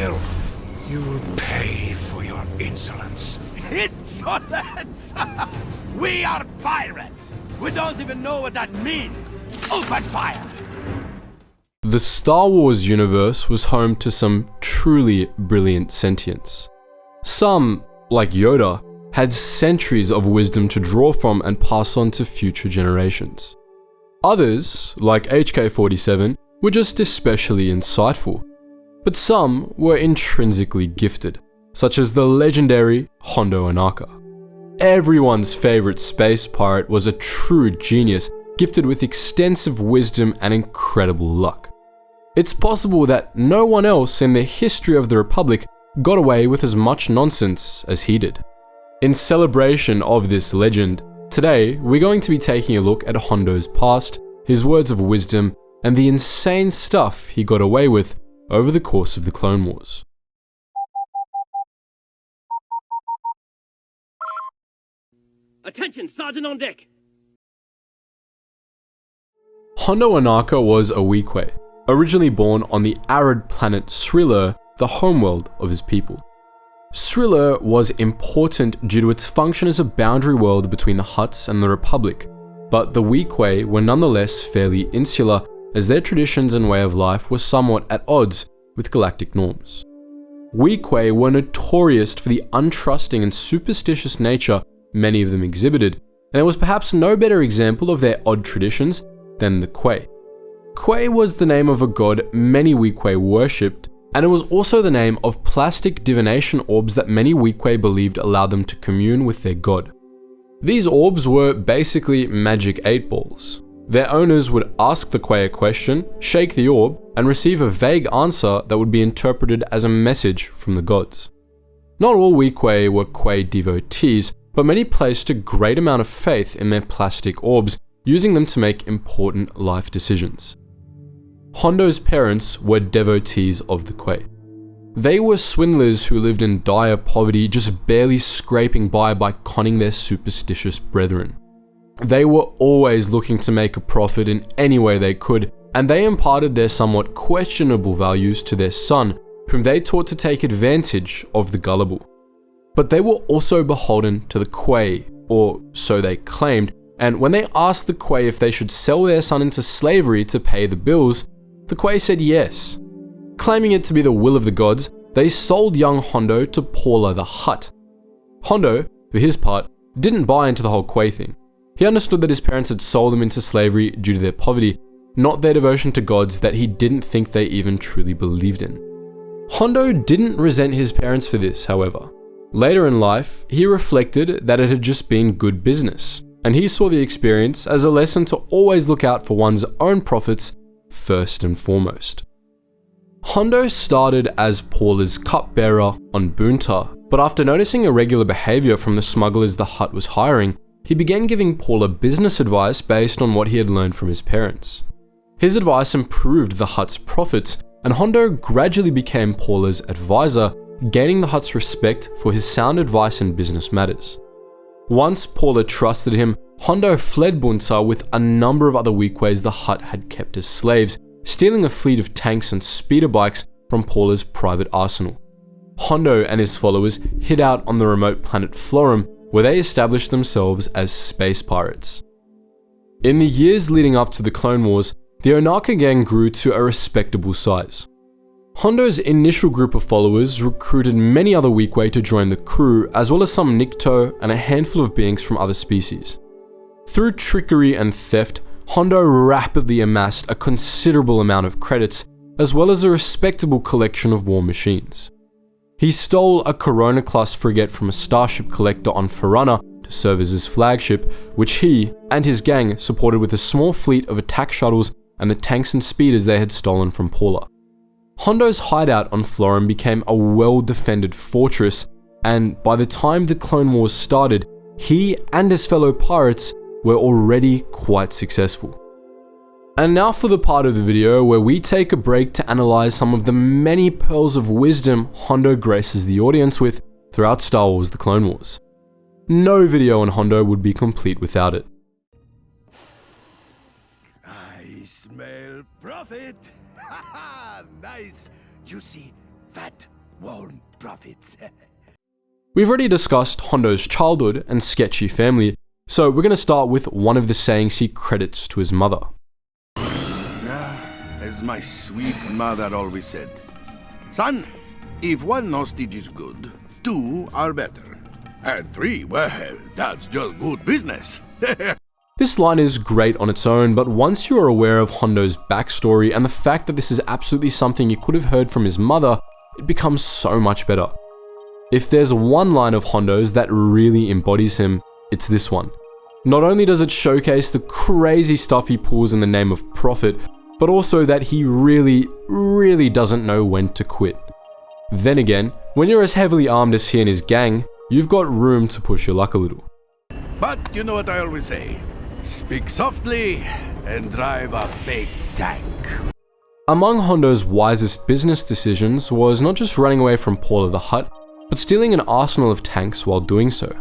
filth. You will pay for your insolence. Insolence! We are pirates! We don't even know what that means! Open fire! The Star Wars universe was home to some truly brilliant sentience. Some, like Yoda, had centuries of wisdom to draw from and pass on to future generations. Others, like HK-47, were just especially insightful. But some were intrinsically gifted, such as the legendary Hondo Ohnaka. Everyone's favorite space pirate was a true genius, gifted with extensive wisdom and incredible luck. It's possible that no one else in the history of the Republic got away with as much nonsense as he did. In celebration of this legend, today we're going to be taking a look at Hondo's past, his words of wisdom, and the insane stuff he got away with over the course of the Clone Wars. Attention, Sergeant on deck! Hondo Ohnaka was a Weequay, originally born on the arid planet Sriller, the homeworld of his people. Sriller was important due to its function as a boundary world between the Hutts and the Republic, but the Weequay were nonetheless fairly insular, as their traditions and way of life were somewhat at odds with galactic norms. Weequay were notorious for the untrusting and superstitious nature many of them exhibited, and there was perhaps no better example of their odd traditions than the Quay. Quay was the name of a god many Weequay worshipped, and it was also the name of plastic divination orbs that many Weequay believed allowed them to commune with their god. These orbs were basically magic 8-balls. Their owners would ask the Quay a question, shake the orb, and receive a vague answer that would be interpreted as a message from the gods. Not all Weequay were Quay devotees, but many placed a great amount of faith in their plastic orbs, using them to make important life decisions. Hondo's parents were devotees of the Quay. They were swindlers who lived in dire poverty, just barely scraping by conning their superstitious brethren. They were always looking to make a profit in any way they could, and they imparted their somewhat questionable values to their son, whom they taught to take advantage of the gullible. But they were also beholden to the Quay, or so they claimed, and when they asked the Quay if they should sell their son into slavery to pay the bills, the Quay said yes. Claiming it to be the will of the gods, they sold young Hondo to Paula the Hutt. Hondo, for his part, didn't buy into the whole Quay thing. He understood that his parents had sold him into slavery due to their poverty, not their devotion to gods that he didn't think they even truly believed in. Hondo didn't resent his parents for this, however. Later in life, he reflected that it had just been good business, and he saw the experience as a lesson to always look out for one's own profits first and foremost. Hondo started as Paula's cupbearer on Boonta, but after noticing irregular behavior from the smugglers the Hutt was hiring, he began giving Paula business advice based on what he had learned from his parents. His advice improved the Hutt's profits, and Hondo gradually became Paula's advisor, gaining the Hutt's respect for his sound advice in business matters. Once Paula trusted him, Hondo fled Boonta with a number of other Weequays the Hutt had kept as slaves, stealing a fleet of tanks and speeder bikes from Paula's private arsenal. Hondo and his followers hid out on the remote planet Florum, where they established themselves as space pirates. In the years leading up to the Clone Wars, the Ohnaka Gang grew to a respectable size. Hondo's initial group of followers recruited many other Weequay to join the crew, as well as some Nikto and a handful of beings from other species. Through trickery and theft, Hondo rapidly amassed a considerable amount of credits, as well as a respectable collection of war machines. He stole a Corona-class frigate from a starship collector on Farana to serve as his flagship, which he and his gang supported with a small fleet of attack shuttles and the tanks and speeders they had stolen from Paula. Hondo's hideout on Florum became a well-defended fortress, and by the time the Clone Wars started, he and his fellow pirates were already quite successful. And now for the part of the video where we take a break to analyze some of the many pearls of wisdom Hondo graces the audience with throughout Star Wars The Clone Wars. No video on Hondo would be complete without it. I smell profit. Nice, juicy, That won't profit. We've already discussed Hondo's childhood and sketchy family, so we're going to start with one of the sayings he credits to his mother. As my sweet mother always said, son, if one hostage is good, two are better. And three, well, that's just good business. This line is great on its own, but once you are aware of Hondo's backstory and the fact that this is absolutely something you could have heard from his mother, it becomes so much better. If there's one line of Hondo's that really embodies him, it's this one. Not only does it showcase the crazy stuff he pulls in the name of profit, but also that he really doesn't know when to quit. Then again, when you're as heavily armed as he and his gang, you've got room to push your luck a little. But you know what I always say? Speak softly and drive a big tank. Among Hondo's wisest business decisions was not just running away from Paula the Hutt, but stealing an arsenal of tanks while doing so.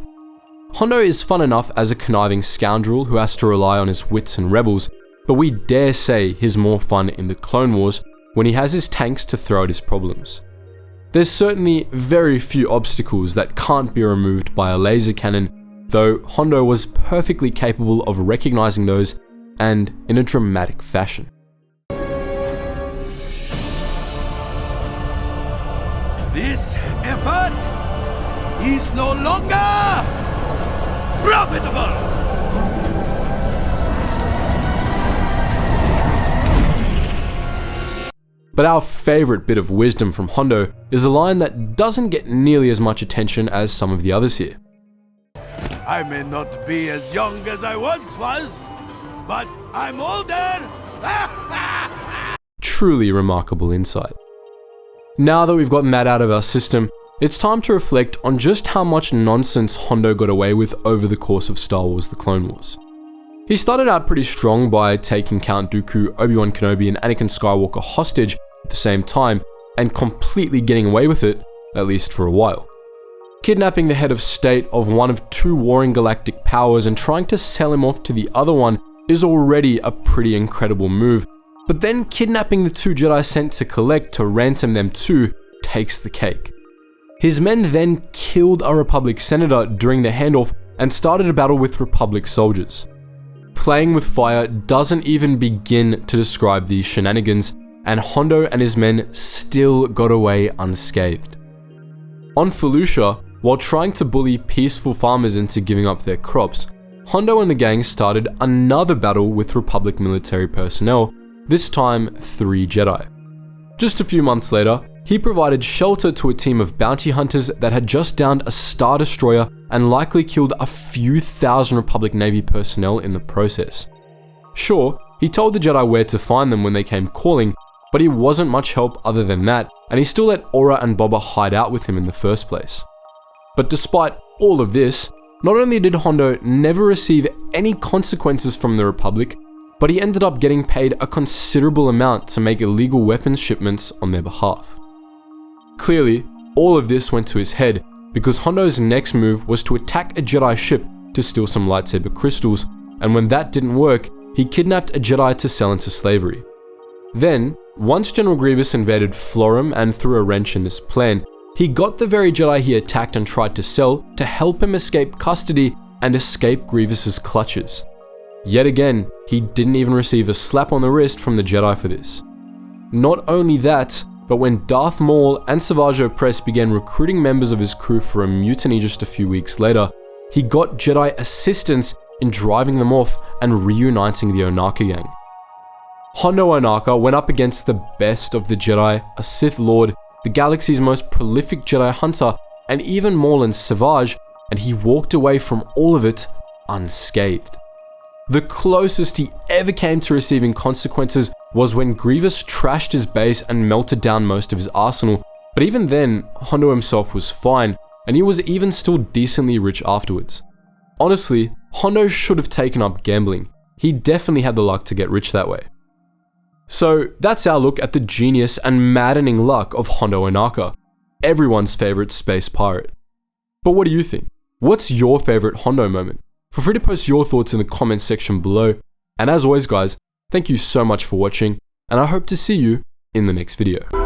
Hondo is fun enough as a conniving scoundrel who has to rely on his wits and rebels, but we dare say he's more fun in the Clone Wars when he has his tanks to throw at his problems. There's certainly very few obstacles that can't be removed by a laser cannon, though Hondo was perfectly capable of recognizing those, and in a dramatic fashion. This effort is no longer profitable! But our favorite bit of wisdom from Hondo is a line that doesn't get nearly as much attention as some of the others here. I may not be as young as I once was, but I'm older! Truly remarkable insight. Now that we've gotten that out of our system, it's time to reflect on just how much nonsense Hondo got away with over the course of Star Wars: The Clone Wars. He started out pretty strong by taking Count Dooku, Obi-Wan Kenobi, and Anakin Skywalker hostage at the same time, and completely getting away with it, at least for a while. Kidnapping the head of state of one of two warring galactic powers and trying to sell him off to the other one is already a pretty incredible move, but then kidnapping the two Jedi sent to collect to ransom them too takes the cake. His men then killed a Republic senator during the handoff and started a battle with Republic soldiers. Playing with fire doesn't even begin to describe these shenanigans, and Hondo and his men still got away unscathed. On Felucia, while trying to bully peaceful farmers into giving up their crops, Hondo and the gang started another battle with Republic military personnel, this time 3 Jedi. Just a few months later, he provided shelter to a team of bounty hunters that had just downed a Star Destroyer and likely killed a few thousand Republic Navy personnel in the process. Sure, he told the Jedi where to find them when they came calling, but he wasn't much help other than that, and he still let Aura and Boba hide out with him in the first place. But despite all of this, not only did Hondo never receive any consequences from the Republic, but he ended up getting paid a considerable amount to make illegal weapons shipments on their behalf. Clearly, all of this went to his head, because Hondo's next move was to attack a Jedi ship to steal some lightsaber crystals, and when that didn't work, he kidnapped a Jedi to sell into slavery. Then, once General Grievous invaded Florum and threw a wrench in this plan, he got the very Jedi he attacked and tried to sell to help him escape custody and escape Grievous's clutches. Yet again, he didn't even receive a slap on the wrist from the Jedi for this. Not only that, but when Darth Maul and Savage Opress began recruiting members of his crew for a mutiny just a few weeks later, he got Jedi assistance in driving them off and reuniting the Ohnaka Gang. Hondo Ohnaka went up against the best of the Jedi, a Sith Lord, the galaxy's most prolific Jedi hunter, and even Maul and Savage, and he walked away from all of it unscathed. The closest he ever came to receiving consequences was when Grievous trashed his base and melted down most of his arsenal, but even then, Hondo himself was fine, and he was even still decently rich afterwards. Honestly, Hondo should have taken up gambling. He definitely had the luck to get rich that way. So that's our look at the genius and maddening luck of Hondo Ohnaka, everyone's favorite space pirate. But what do you think? What's your favorite Hondo moment? Feel free to post your thoughts in the comments section below. And as always guys, thank you so much for watching, and I hope to see you in the next video.